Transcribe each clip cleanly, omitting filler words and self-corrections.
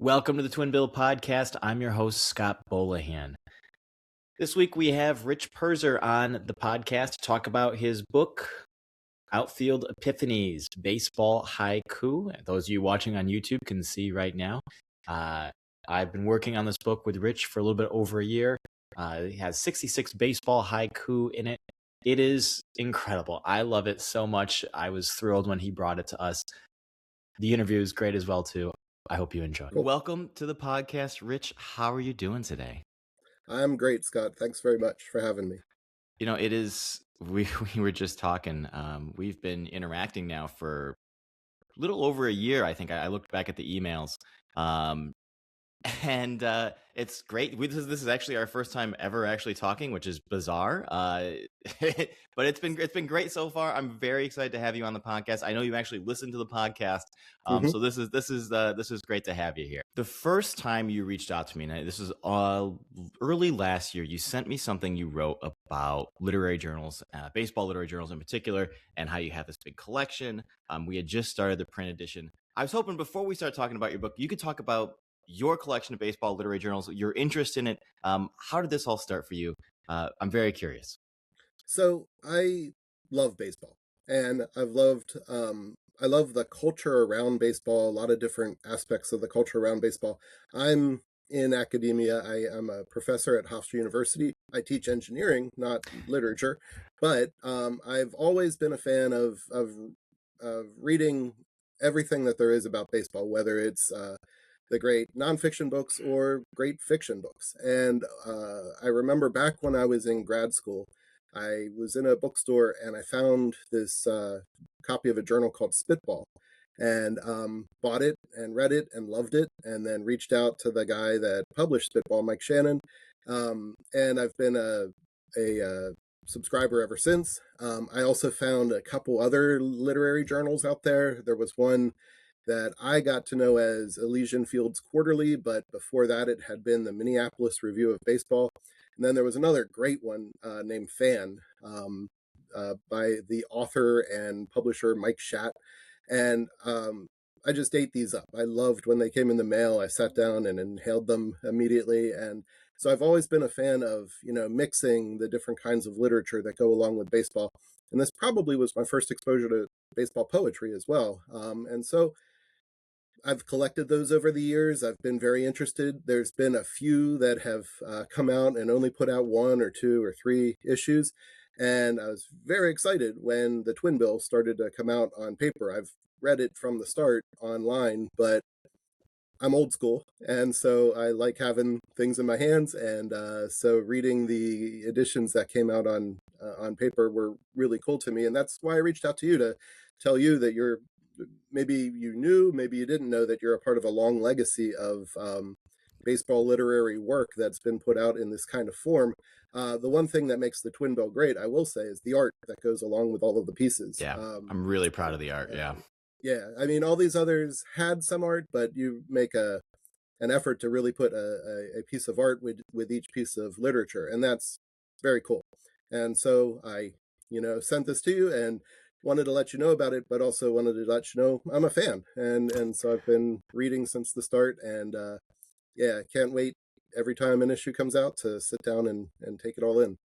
Welcome to the Twin Bill Podcast. I'm your host, Scott Bolahan. This week we have Rich Puerzer on the podcast to talk about his book, Outfield Epiphanies, Baseball Haiku. Those of you watching on YouTube can see right now. I've been working on this book with Rich for a little bit over a year. It has 66 baseball haiku in it. It is incredible. I love it so much. I was thrilled when he brought it to us. The interview is great as well, too. I hope you enjoy. Cool. Welcome to the podcast, Rich. How are you doing today? I'm great, Scott. Thanks very much for having me. You know, it is, we were just talking. We've been interacting now for a little over a year, I think. I looked back at the emails. And it's great. This is actually our first time ever actually talking, which is bizarre. But it's been great so far. I'm very excited to have you on the podcast. I know you actually listen to the podcast, so this is great to have you here. The first time you reached out to me, and this was early last year, you sent me something you wrote about literary journals, baseball literary journals in particular, and how you have this big collection. We had just started the print edition. I was hoping before we start talking about your book, you could talk about your collection of baseball literary journals, your interest in it. How did this all start for you? I'm very curious. So I love baseball, and I love the culture around baseball, a lot of different aspects of the culture around baseball. I'm in academia. I am a professor at Hofstra University. I teach engineering, not literature, but I've always been a fan of reading everything that there is about baseball, whether it's the great nonfiction books or great fiction books. And I remember back when I was in grad school, I was in a bookstore and I found this copy of a journal called Spitball, and bought it and read it and loved it, and then reached out to the guy that published Spitball, Mike Shannon, and I've been a subscriber ever since. I also found a couple other literary journals out there. There was one that I got to know as Elysian Fields Quarterly, but before that it had been the Minneapolis Review of Baseball. And then there was another great one named Fan, by the author and publisher Mike Schatt. And I just ate these up. I loved when they came in the mail. I sat down and inhaled them immediately. And so I've always been a fan of, mixing the different kinds of literature that go along with baseball. And this probably was my first exposure to baseball poetry as well. And so I've collected those over the years. I've been very interested. There's been a few that have come out and only put out 1 or 2 or 3 issues. And I was very excited when the Twin Bill started to come out on paper. I've read it from the start online, but I'm old school, and so I like having things in my hands. And so reading the editions that came out on paper were really cool to me. And that's why I reached out to you to tell you that maybe you knew, maybe you didn't know, that you're a part of a long legacy of baseball literary work that's been put out in this kind of form. The one thing that makes the Twin Bill great, I will say, is the art that goes along with all of the pieces. Yeah, I'm really proud of the art. Yeah. Yeah, I mean, all these others had some art, but you make an effort to really put a piece of art with each piece of literature, and that's very cool. And so I, sent this to you and wanted to let you know about it, but also wanted to let you know I'm a fan. And so I've been reading since the start, and yeah, can't wait every time an issue comes out to sit down and take it all in.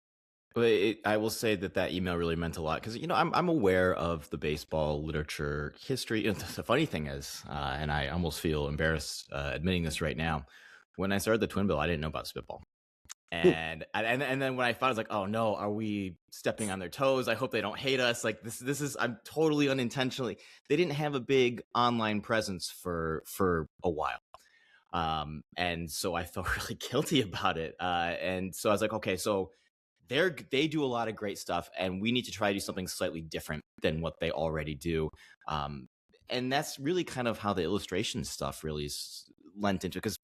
I will say that email really meant a lot because, I'm aware of the baseball literature history. The funny thing is, and I almost feel embarrassed admitting this right now, when I started the Twin Bill, I didn't know about Spitball. And then when I found, I was like, oh no, are we stepping on their toes? I hope they don't hate us. Like this is, I'm totally unintentionally. They didn't have a big online presence for a while. And so I felt really guilty about it. And so I was like, okay, so they do a lot of great stuff, and we need to try to do something slightly different than what they already do. And that's really kind of how the illustration stuff really lent into it, because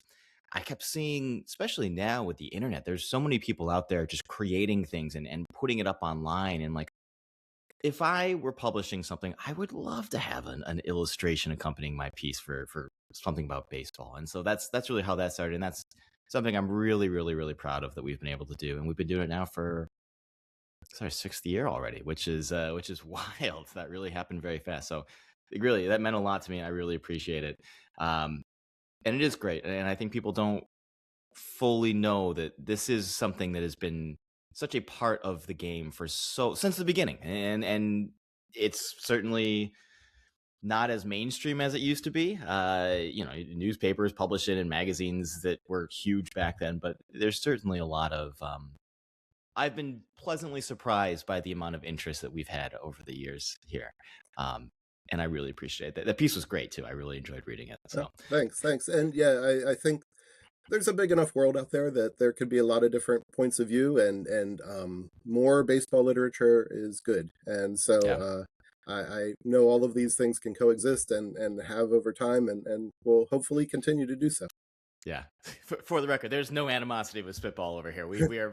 I kept seeing, especially now with the internet, there's so many people out there just creating things and putting it up online. And like, if I were publishing something, I would love to have an illustration accompanying my piece for something about baseball. And so that's really how that started. And that's something I'm really, really, really proud of that we've been able to do. And we've been doing it now for it's our 6th year already, which is wild. That really happened very fast. So really, that meant a lot to me. I really appreciate it. and it is great. And I think people don't fully know that this is something that has been such a part of the game for so since the beginning, and it's certainly not as mainstream as it used to be. Newspapers publish it in magazines that were huge back then, but there's certainly a lot of. I've been pleasantly surprised by the amount of interest that we've had over the years here, um, and I really appreciate that. That piece was great too. I really enjoyed reading it. So Thanks. And yeah, I think there's a big enough world out there that there could be a lot of different points of view, and more baseball literature is good. And so yeah, I know all of these things can coexist and have over time, and will hopefully continue to do so. yeah. For the record, there's no animosity with spitball over here. We are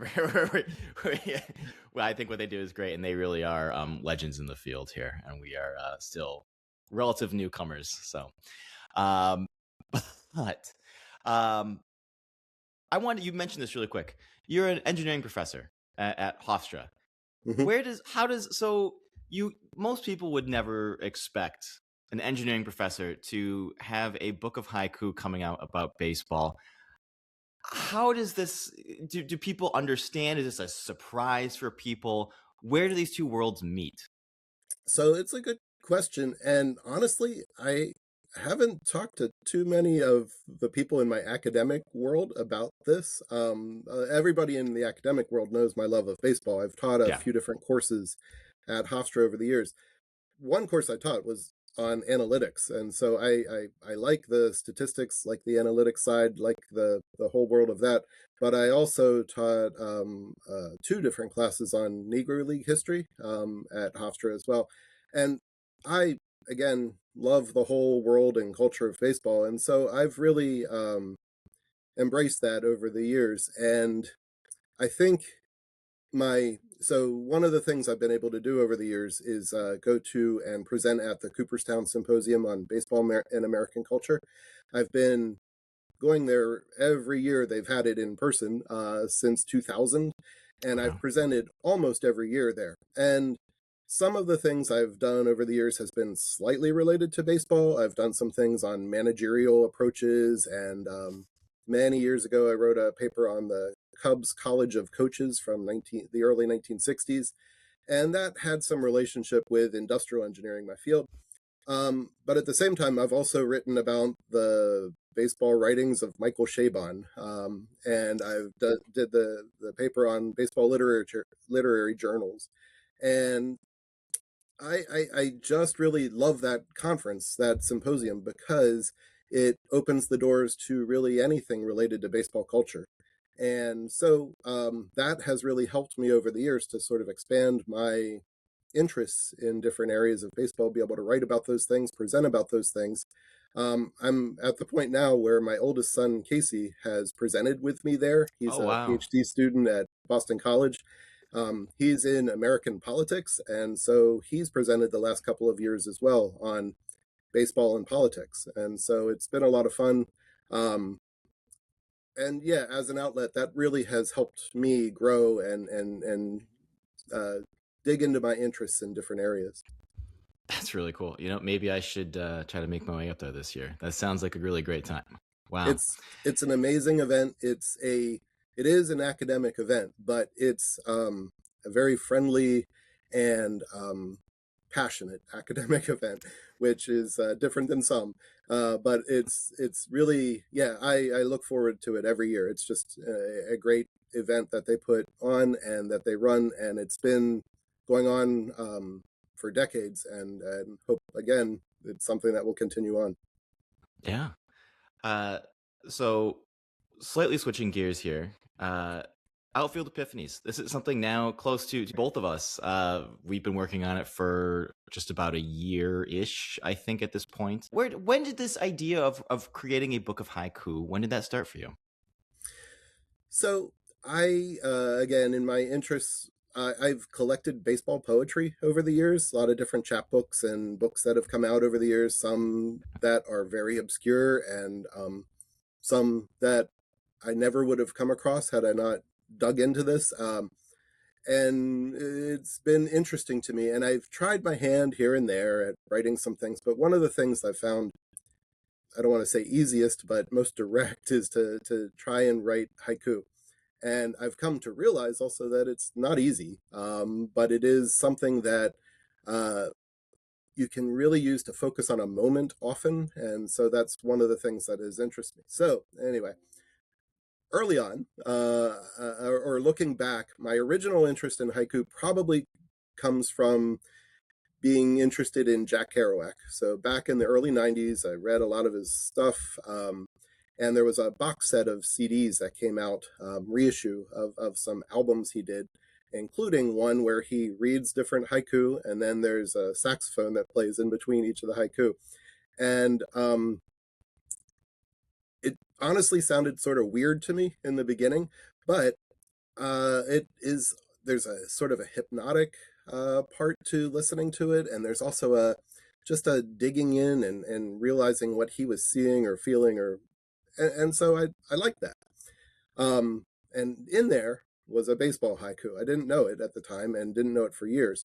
well, I think what they do is great, and they really are legends in the field here, and we are still relative newcomers. So, um, but um, I wanted you mentioned this really quick. You're an engineering professor at Hofstra. Hmm. How does so you most people would never expect an engineering professor to have a book of haiku coming out about baseball. How does this do people understand? Is this a surprise for people? Where do these two worlds meet? So it's a good question, and honestly, I haven't talked to too many of the people in my academic world about this. Everybody in the academic world knows my love of baseball. I've taught a Yeah. few different courses at Hofstra over the years. One course I taught was on analytics, and so I like the statistics, like the analytics side, like the whole world of that. But I also taught two different classes on Negro League history at Hofstra as well, and I again love the whole world and culture of baseball, and so I've really embraced that over the years, and I think one of the things I've been able to do over the years is go to and present at the Cooperstown Symposium on Baseball and American Culture. I've been going there every year. They've had it in person since 2000, and I've Wow. presented almost every year there. And some of the things I've done over the years has been slightly related to baseball. I've done some things on managerial approaches, and many years ago, I wrote a paper on the Cubs College of Coaches from the early 1960s, and that had some relationship with industrial engineering, my field. But at the same time, I've also written about the baseball writings of Michael Chabon, and did the paper on baseball literature, literary journals, and I just really love that conference, that symposium, because it opens the doors to really anything related to baseball culture. And so that has really helped me over the years to sort of expand my interests in different areas of baseball, be able to write about those things, present about those things. I'm at the point now where my oldest son, Casey, has presented with me there. He's Oh a wow. PhD student at Boston College. He's in American politics, and so he's presented the last couple of years as well on baseball and politics. And so it's been a lot of fun. Um, and yeah, as an outlet, that really has helped me grow and uh, dig into my interests in different areas. That's really cool. Maybe I should try to make my way up there this year. That sounds like a really great time. Wow. It's an amazing event. It is an academic event, but it's a very friendly and passionate academic event, which is different than some. But it's really, yeah. I look forward to it every year. It's just a great event that they put on and that they run, and it's been going on for decades, and hope again it's something that will continue on. Yeah. Uh, so slightly switching gears here. Outfield Epiphanies. This is something now close to both of us. We've been working on it for just about a year-ish, I think, at this point. When did this idea of creating a book of haiku, when did that start for you? So again, in my interests, I've collected baseball poetry over the years, a lot of different chapbooks and books that have come out over the years, some that are very obscure, and some that I never would have come across had I not dug into this. And it's been interesting to me, and I've tried my hand here and there at writing some things, but one of the things I found I don't want to say easiest, but most direct is to try and write haiku. And I've come to realize also that it's not easy, but it is something that uh, you can really use to focus on a moment often. And so that's one of the things that has interested me. So, anyway, early on, or looking back, my original interest in haiku probably comes from being interested in Jack Kerouac. So back in the early 90s, I read a lot of his stuff. And there was a box set of CDs that came out, reissue of some albums he did, including one where he reads different haiku, and then there's a saxophone that plays in between each of the haiku. And it honestly sounded sort of weird to me in the beginning, but it is, there's a sort of a hypnotic part to listening to it, and there's also a just a digging in and realizing what he was seeing or feeling, or and so I like that. And in there was a baseball haiku. I didn't know it at the time and didn't know it for years.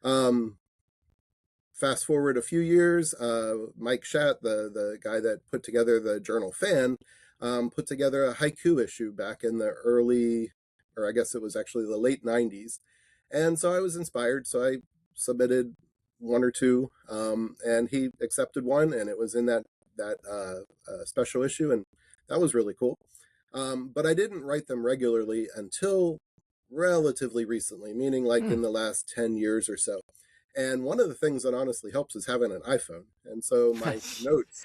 Um, Fast forward a few years, Mike Schatt, the guy that put together the Journal Fan, put together a haiku issue back in the early, or I guess it was actually the late 90s. And so I was inspired. So I submitted one or two, and he accepted one, and it was in that special issue, and that was really cool. But I didn't write them regularly until relatively recently, meaning like Hmm. in the last 10 years or so. And one of the things that honestly helps is having an iPhone. And so my notes,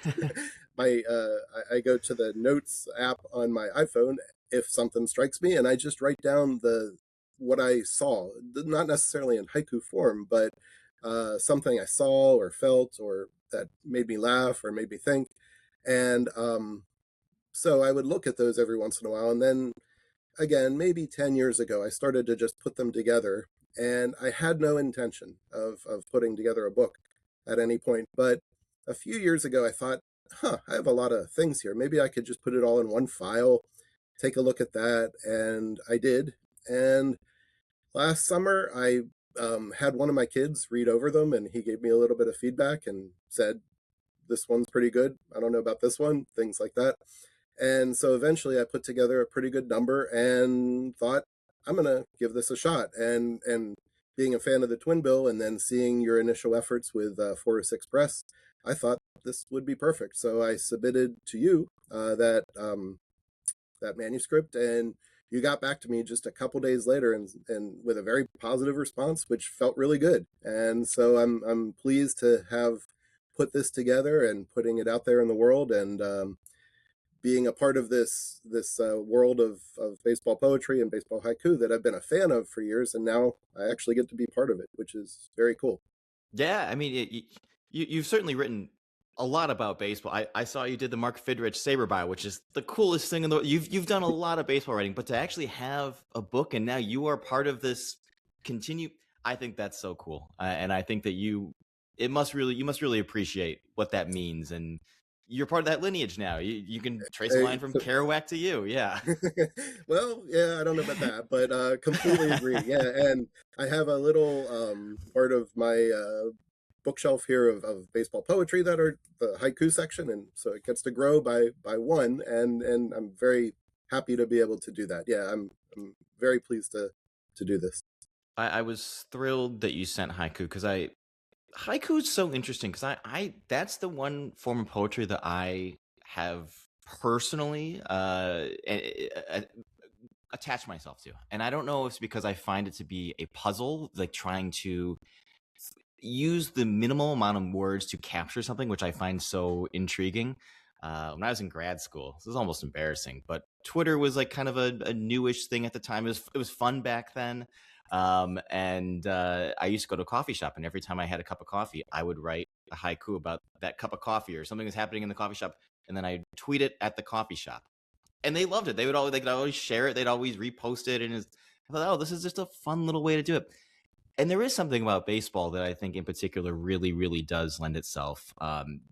I go to the notes app on my iPhone if something strikes me, and I just write down the what I saw, not necessarily in haiku form, but something I saw or felt or that made me laugh or made me think. And so I would look at those every once in a while, and then again, maybe 10 years ago, I started to just put them together. And I had no intention of putting together a book at any point. But a few years ago, I thought, I have a lot of things here. Maybe I could just put it all in one file, take a look at that. And I did. And last summer, I had one of my kids read over them, and he gave me a little bit of feedback and said, this one's pretty good. I don't know about this one, things like that. And so eventually I put together a pretty good number and thought, I'm going to give this a shot. And being a fan of the Twin Bill and then seeing your initial efforts with 406 Press, I thought this would be perfect. So I submitted to you that manuscript, and you got back to me just a couple days later, and with a very positive response, which felt really good. And so I'm pleased to have put this together and putting it out there in the world, and being a part of this world of baseball poetry and baseball haiku that I've been a fan of for years, and now I actually get to be part of it, which is very cool. Yeah, I mean, you've certainly written a lot about baseball. I saw you did the Mark Fidrich Saber bio, which is the coolest thing in the world. You've done a lot of baseball writing, but to actually have a book and now you are part of this continue, I think that's so cool. And I think that you must really appreciate what that means. And you're part of that lineage now. You can trace a line from So, Kerouac to you. Yeah. well, yeah, I don't know about that, but completely agree. Yeah, and I have a little part of my bookshelf here of baseball poetry that are the haiku section, and so it gets to grow by one, and I'm very happy to be able to do that. Yeah, I'm very pleased to do this. I was thrilled that you sent haiku because I haiku is so interesting because I that's the one form of poetry that I have personally attached myself to, and I don't know if it's because I find it to be a puzzle, like trying to use the minimal amount of words to capture something, which I find so intriguing. When I was in grad school, this is almost embarrassing, but Twitter was like kind of a newish thing at the time. It was fun back then. And I used to go to a coffee shop, and every time I had a cup of coffee, I would write a haiku about that cup of coffee or something that's happening in the coffee shop, and then I tweet it at the coffee shop. And they loved it. They could always share it. They'd always repost it, and I thought, oh, this is just a fun little way to do it. And there is something about baseball that I think in particular really, really does lend itself.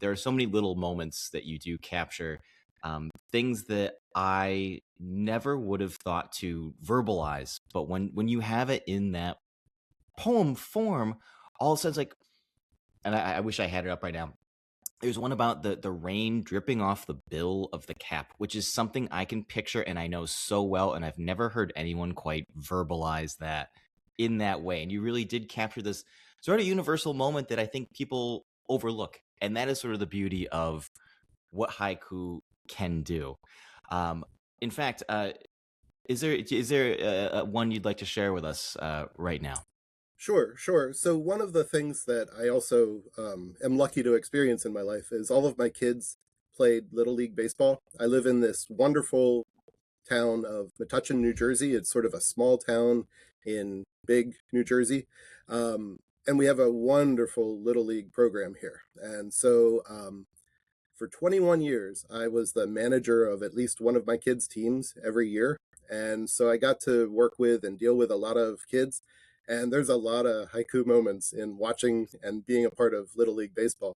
There are so many little moments that you do capture, things that I never would have thought to verbalize. But when you have it in that poem form, all of a sudden it's like, and I wish I had it up right now. There's one about the rain dripping off the bill of the cap, which is something I can picture and I know so well, and I've never heard anyone quite verbalize that in that way. And you really did capture this sort of universal moment that I think people overlook, and that is sort of the beauty of what haiku can do. Um, in fact, is there one you'd like to share with us right now? Sure, sure. So one of the things that I also am lucky to experience in my life is all of my kids played Little League Baseball. I live in this wonderful town of Metuchen, New Jersey. It's sort of a small town in big New Jersey. And we have a wonderful Little League program here. And so for 21 years, I was the manager of at least one of my kids' teams every year. And so I got to work with and deal with a lot of kids. And there's a lot of haiku moments in watching and being a part of Little League Baseball.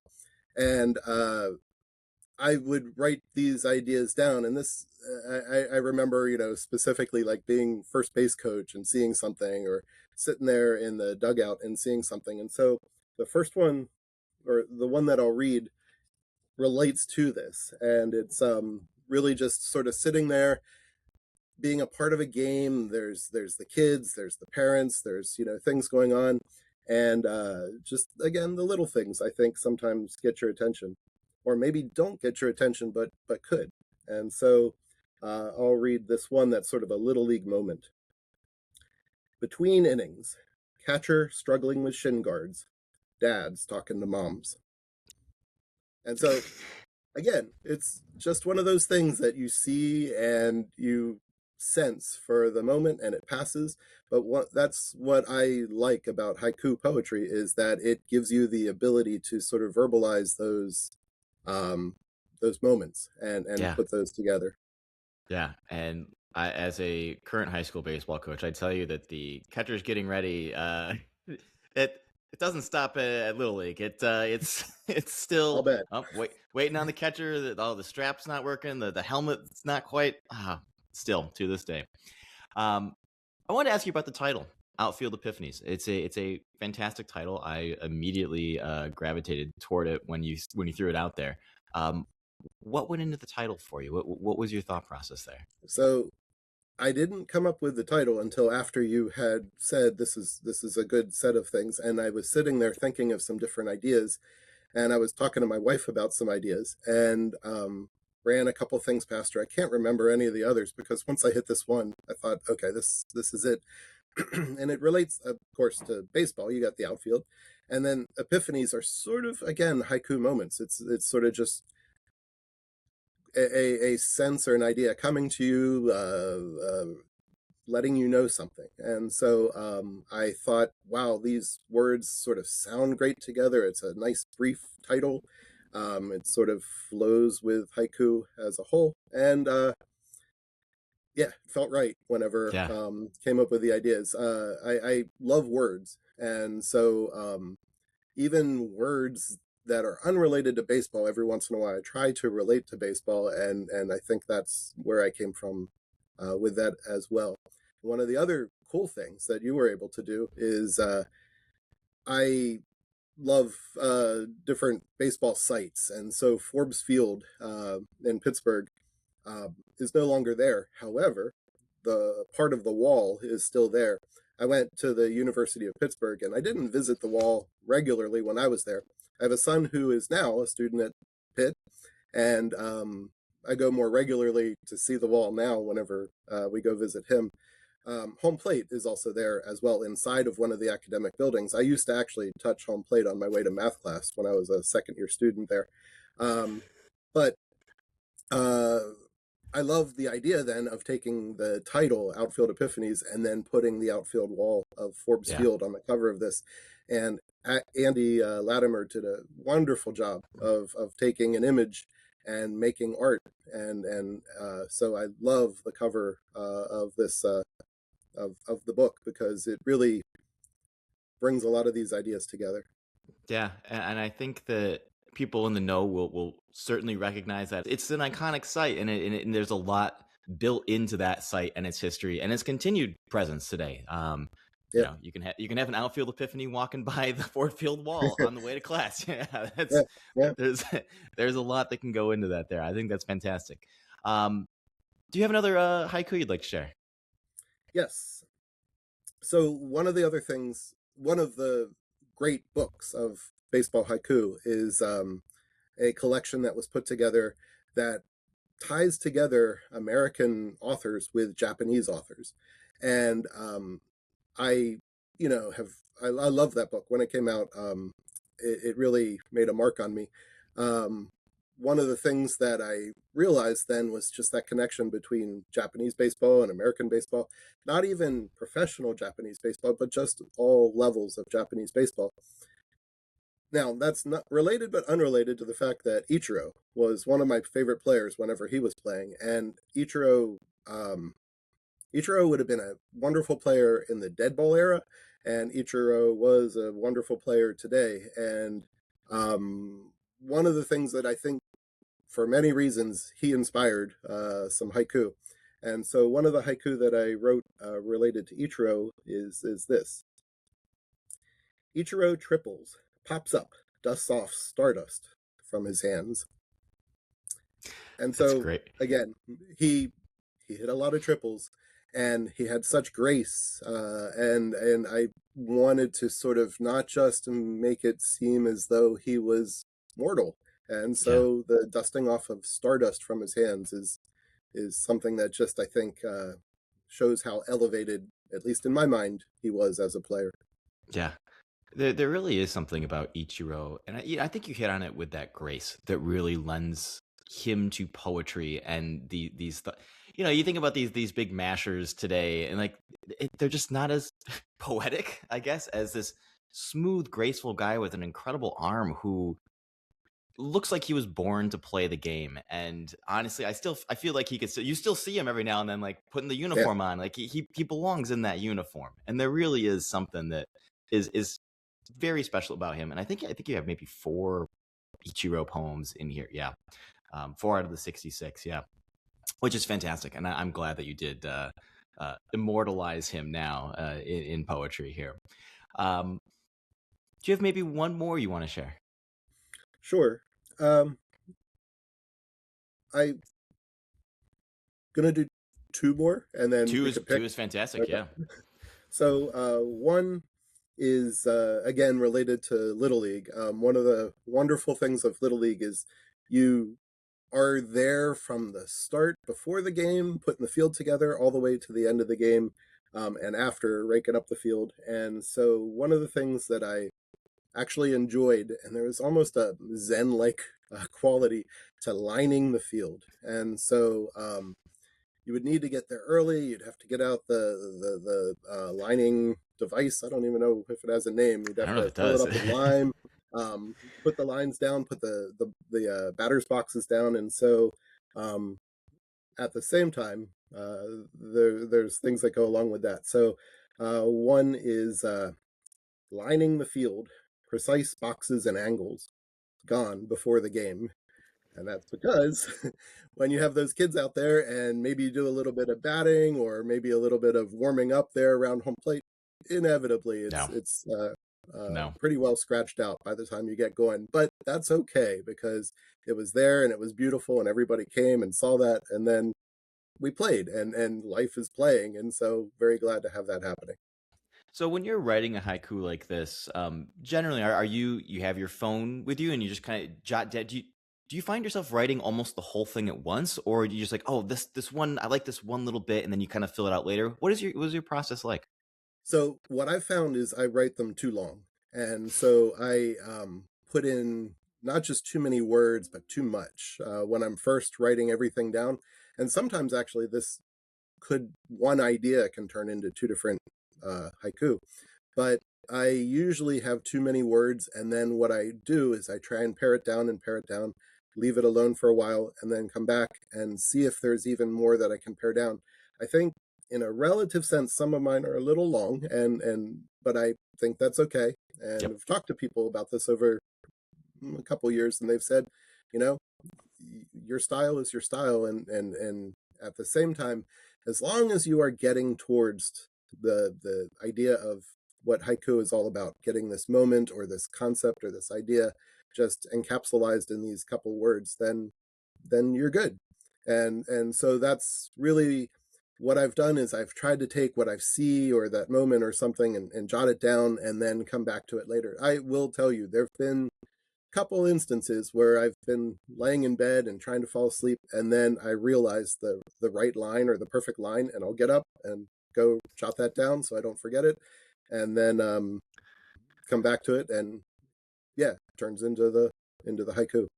And I would write these ideas down. And this, I remember, specifically like being first base coach and seeing something, or sitting there in the dugout and seeing something. And so the first one, or the one that I'll read, relates to this, and it's really just sort of sitting there being a part of a game. There's the kids, there's the parents, there's things going on, and just again the little things I think sometimes get your attention, or maybe don't get your attention, but could. And so I'll read this one that's sort of a little league moment. Between innings, catcher struggling with shin guards, dads talking to moms. And so again, it's just one of those things that you see and you sense for the moment and it passes. But that's what I like about haiku poetry, is that it gives you the ability to sort of verbalize those moments and Yeah. put those together. Yeah, and as a current high school baseball coach, I tell you that the catcher's getting ready. It doesn't stop at Little League. It's it's I'll still bet. waiting on the catcher. The strap's not working. The helmet's not quite. Still to this day. Um, I wanted to ask you about the title, Outfield Epiphanies. It's a fantastic title. I immediately gravitated toward it when you threw it out there. Um, what went into the title for you? What was your thought process there? So I didn't come up with the title until after you had said this is a good set of things, and I was sitting there thinking of some different ideas, and I was talking to my wife about some ideas, and ran a couple things past her. I can't remember any of the others, because once I hit this one, I thought, okay, this is it. And it relates, of course, to baseball. You got the outfield, and then epiphanies are sort of, again, haiku moments. It's sort of just a sense or an idea coming to you, letting you know something. And so I thought, wow, these words sort of sound great together. It's a nice brief title. It sort of flows with haiku as a whole. And yeah, it felt right whenever Yeah. came up with the ideas. I love words. And so even words that are unrelated to baseball, every once in a while I try to relate to baseball, and I think that's where I came from with that as well. One of the other cool things that you were able to do is I love different baseball sites, and so Forbes Field in Pittsburgh is no longer there. However, the part of the wall is still there. I went to the University of Pittsburgh, and I didn't visit the wall regularly when I was there. I have a son who is now a student at Pitt, and I go more regularly to see the wall now whenever we go visit him. Home plate is also there as well, inside of one of the academic buildings. I used to actually touch home plate on my way to math class when I was a second year student there. But uh, I love the idea then of taking the title Outfield Epiphanies and then putting the outfield wall of Forbes Yeah. Field on the cover of this. And Andy Latimer did a wonderful job of taking an image and making art. And so I love the cover of this of the book, because it really brings a lot of these ideas together. Yeah, and I think that people in the know will certainly recognize that it's an iconic site, and there's a lot built into that site and its history and its continued presence today. Yeah. You can have an outfield epiphany walking by the Ford Field wall on the way to class. Yeah, Yeah. that's Yeah. there's there's a lot that can go into that there. I think that's fantastic. Um, do you have another haiku you'd like to share? Yes. So one of the great books of baseball haiku is a collection that was put together that ties together American authors with Japanese authors. And I, I love that book when it came out. It really made a mark on me. Um, One of the things that I realized then was just that connection between Japanese baseball and American baseball, not even professional Japanese baseball, but just all levels of Japanese baseball. Now, that's not related but unrelated to the fact that Ichiro was one of my favorite players whenever he was playing. And Ichiro would have been a wonderful player in the dead ball era, and Ichiro was a wonderful player today. And one of the things that I think, for many reasons, he inspired some haiku. And so one of the haiku that I wrote related to Ichiro is this: Ichiro triples, pops up, dusts off stardust from his hands. And That's so great. again, he hit a lot of triples, and he had such grace, and I wanted to sort of not just make it seem as though he was mortal. And Yeah. so the dusting off of stardust from his hands is something that just, I think, shows how elevated, at least in my mind, he was as a player. Yeah. There really is something about Ichiro, and I think you hit on it with that grace that really lends him to poetry and you think about these big mashers today, and like they're just not as poetic, I guess, as this smooth, graceful guy with an incredible arm who looks like he was born to play the game. And honestly, I feel like you still see him every now and then, like putting the Yeah. uniform on, like he belongs in that uniform, and there really is something that is very special about him. And I think you have maybe 4 Ichiro poems in here. Yeah. 4 out of the 66. Yeah. Which is fantastic. And I'm glad that you did immortalize him now in poetry here. Um, do you have maybe one more you want to share? Sure. Um, I'm gonna do two more, and then Two we is could pick. two is fantastic. Okay. Yeah. So one is again related to Little League. One of the wonderful things of Little League is you are there from the start before the game, putting the field together, all the way to the end of the game, and after raking up the field. And so one of the things that I actually enjoyed, and there was almost a Zen-like quality to lining the field. And so you would need to get there early. You'd have to get out the lining device. I don't even know if it has a name. You'd I have don't know if to it fill it does. up with lime, put the lines down, put the batters boxes down, and so um, at the same time, there's things that go along with that. So one is lining the field, precise boxes and angles gone before the game. And that's because when you have those kids out there and maybe you do a little bit of batting or maybe a little bit of warming up there around home plate, inevitably No, it's no. pretty well scratched out by the time you get going. But that's okay because it was there and it was beautiful and everybody came and saw that, and then we played, and life is playing, and so very glad to have that happening. So when you're writing a haiku like this, generally, are you have your phone with you and you just kind of jot down? Do you find yourself writing almost the whole thing at once, or do you just like, oh, this one, I like this one little bit, and then you kind of fill it out later? What is your process like? So what I found is I write them too long, and so I put in not just too many words, but too much when I'm first writing everything down. And sometimes actually, this could one idea can turn into two different haiku. But I usually have too many words, and then what I do is I try and pare it down, leave it alone for a while, and then come back and see if there's even more that I can pare down. I think in a relative sense, some of mine are a little long, and but I think that's okay. And Yep. I've talked to people about this over a couple years, and they've said, you know, your style is your style, and at the same time, as long as you are getting towards the idea of what haiku is all about, getting this moment or this concept or this idea just encapsulated in these couple words, then you're good. And so that's really what I've done, is I've tried to take what I see or that moment or something and jot it down and then come back to it later. I will tell you, there've been couple instances where I've been laying in bed and trying to fall asleep, and then I realize the right line or the perfect line, and I'll get up and go jot that down so I don't forget it, and then come back to it, and yeah, it turns into the haiku.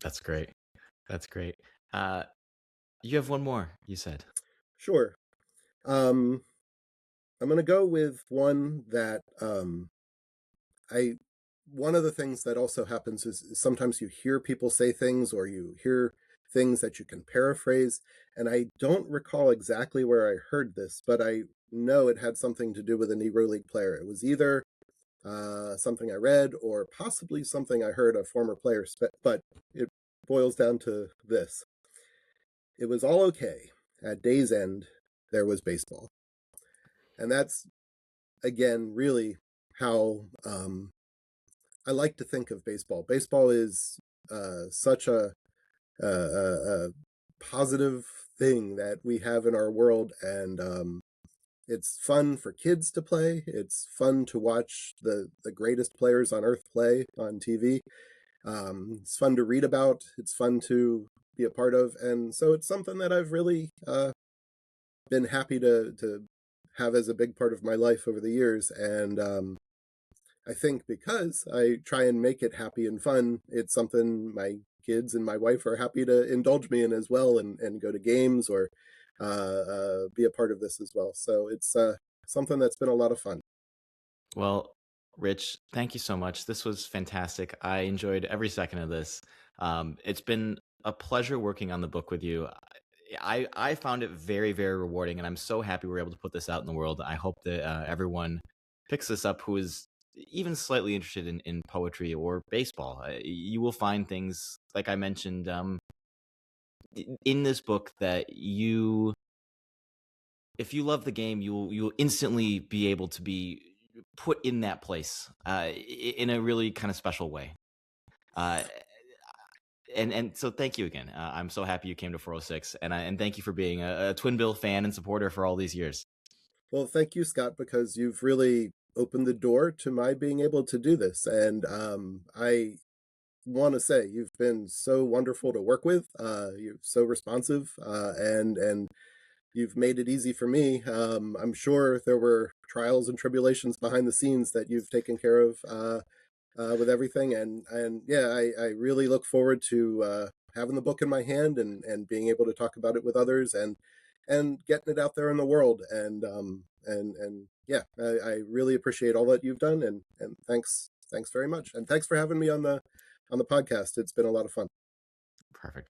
That's great. That's great. Uh, you have one more, you said. Sure. Um, I'm gonna go with one that I one of the things that also happens is sometimes you hear people say things, or you hear things that you can paraphrase. And I don't recall exactly where I heard this, but I know it had something to do with a Negro League player. It was either something I read or possibly something I heard a former player, but it boils down to this: it was all okay. At day's end, there was baseball. And that's, again, really how I like to think of baseball. Baseball is such a positive thing that we have in our world, and it's fun for kids to play. It's fun to watch the greatest players on earth play on TV. It's fun to read about. It's fun to be a part of, and so it's something that I've really been happy to have as a big part of my life over the years. And I think because I try and make it happy and fun, it's something my kids and my wife are happy to indulge me in as well, and go to games or be a part of this as well. So it's something that's been a lot of fun. Well, Rich, thank you so much. This was fantastic. I enjoyed every second of this. It's been a pleasure working on the book with you. I found it very, very rewarding, and I'm so happy we are able to put this out in the world. I hope that everyone picks this up who is even slightly interested in poetry or baseball. You will find things, like I mentioned, in this book that if you love the game, you'll instantly be able to be put in that place in a really kind of special way. Uh, and so thank you again. I'm so happy you came to 406, and thank you for being a Twin Bill fan and supporter for all these years. Well, thank you, Scott, because you've really opened the door to my being able to do this. And I want to say you've been so wonderful to work with. You're so responsive, and you've made it easy for me. I'm sure there were trials and tribulations behind the scenes that you've taken care of with everything. And yeah, I really look forward to having the book in my hand, and being able to talk about it with others, and getting it out there in the world. And yeah, I really appreciate all that you've done, and thanks very much, and thanks for having me on the podcast. It's been a lot of fun. Perfect.